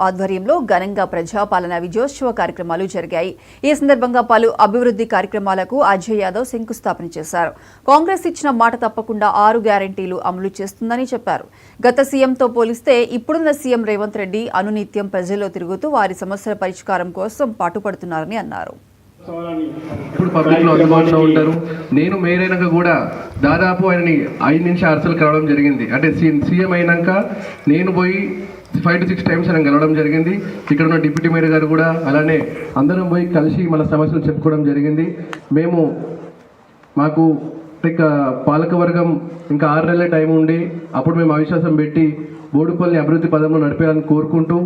ఆధ్వర్యంలో ఘనంగా ప్రజాపాలన విజయోత్సవ కార్యక్రమాలు జరిగాయి. ఈ సందర్భంగా పలు అభివృద్ధి కార్యక్రమాలకు అజయ్ యాదవ్ శంకుస్థాపన చేశారు. కాంగ్రెస్ ఇచ్చిన మాట తప్పకుండా 6 గ్యారెంటీలు అమలు చేస్తుందని చెప్పారు. గత సీఎంతో పోలిస్తే ఇప్పుడున్న సీఎం రేవంత్ రెడ్డి అనునిత్యం ప్రజల్లో తిరుగుతూ వారి సమస్యల పరిష్కారం కోసం పాటుపడుతున్నారని అన్నారు. ఇప్పుడు పబ్లిక్ లో అందుబాటులో ఉంటారు. నేను మేరైనాక కూడా దాదాపు ఆయనని 5 నుంచి 6 సార్లు కలవడం జరిగింది. అంటే సీఎం అయినాక నేను పోయి 5 to 6 టైమ్స్ ఆయన కలవడం జరిగింది. ఇక్కడ ఉన్న డిప్యూటీ మేయర్ గారు కూడా అలానే అందరం పోయి కలిసి మన సమస్యలు చెప్పుకోవడం జరిగింది. మాకు పాలకవర్గం ఇంకా 6 నెలల టైం ఉండి అప్పుడు మేము అవిశ్వాసం పెట్టి బోడుపల్లిని అభివృద్ధి పదంలో నడిపేయాలని కోరుకుంటూ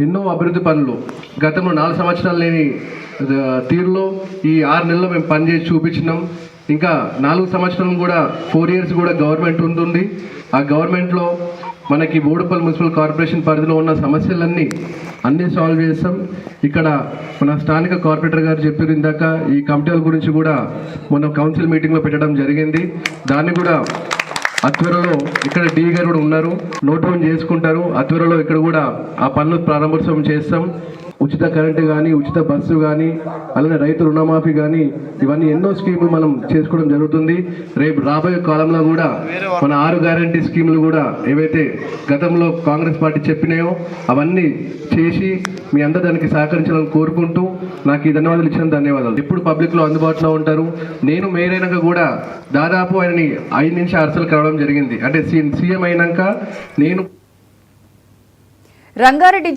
ఎన్నో అభివృద్ధి పనులు గతంలో 4 సంవత్సరాలు లేని తీరులో ఈ 6 నెలల్లో మేము పనిచేసి చూపించినాం. ఇంకా 4 సంవత్సరాలు కూడా 4 years కూడా గవర్నమెంట్ ఉంటుంది. ఆ గవర్నమెంట్లో మనకి బోడుపల్లి మున్సిపల్ కార్పొరేషన్ పరిధిలో ఉన్న సమస్యలన్నీ సాల్వ్ చేస్తాం. ఇక్కడ మన స్థానిక కార్పొరేటర్ గారు చెప్పారు ఇందాక ఈ కమిటీల గురించి కూడా మొన్న కౌన్సిల్ మీటింగ్లో పెట్టడం జరిగింది. దాన్ని కూడా అత్వరలో ఇక్కడ డి గారు కూడా ఉన్నారు, నోట్ డౌన్ చేసుకుంటారు. అత్వరలో ఇక్కడ కూడా ఆ పనులు ప్రారంభోత్సవం చేస్తాం. ఉచిత కరెంటు కానీ, ఉచిత బస్సు కానీ, అలానే రైతు రుణమాఫీ కానీ, ఇవన్నీ ఎన్నో స్కీములు మనం చేసుకోవడం జరుగుతుంది. రేపు రాబోయే కాలంలో కూడా మన 6 గ్యారంటీ స్కీములు కూడా ఏవైతే గతంలో కాంగ్రెస్ పార్టీ చెప్పినాయో అవన్నీ చేసి మీ అందరూ దానికి సహకరించాలని కోరుకుంటూ నాకు ఈ ధన్యవాదాలు ఇచ్చిన ధన్యవాదాలు. ఇప్పుడు పబ్లిక్లో అందుబాటులో ఉంటారు. నేను మేరైనాక కూడా దాదాపు ఆయనని 5 నుంచి 6 సార్లు కలవడం జరిగింది. అంటే సీఎం అయినాక నేను రంగారెడ్డి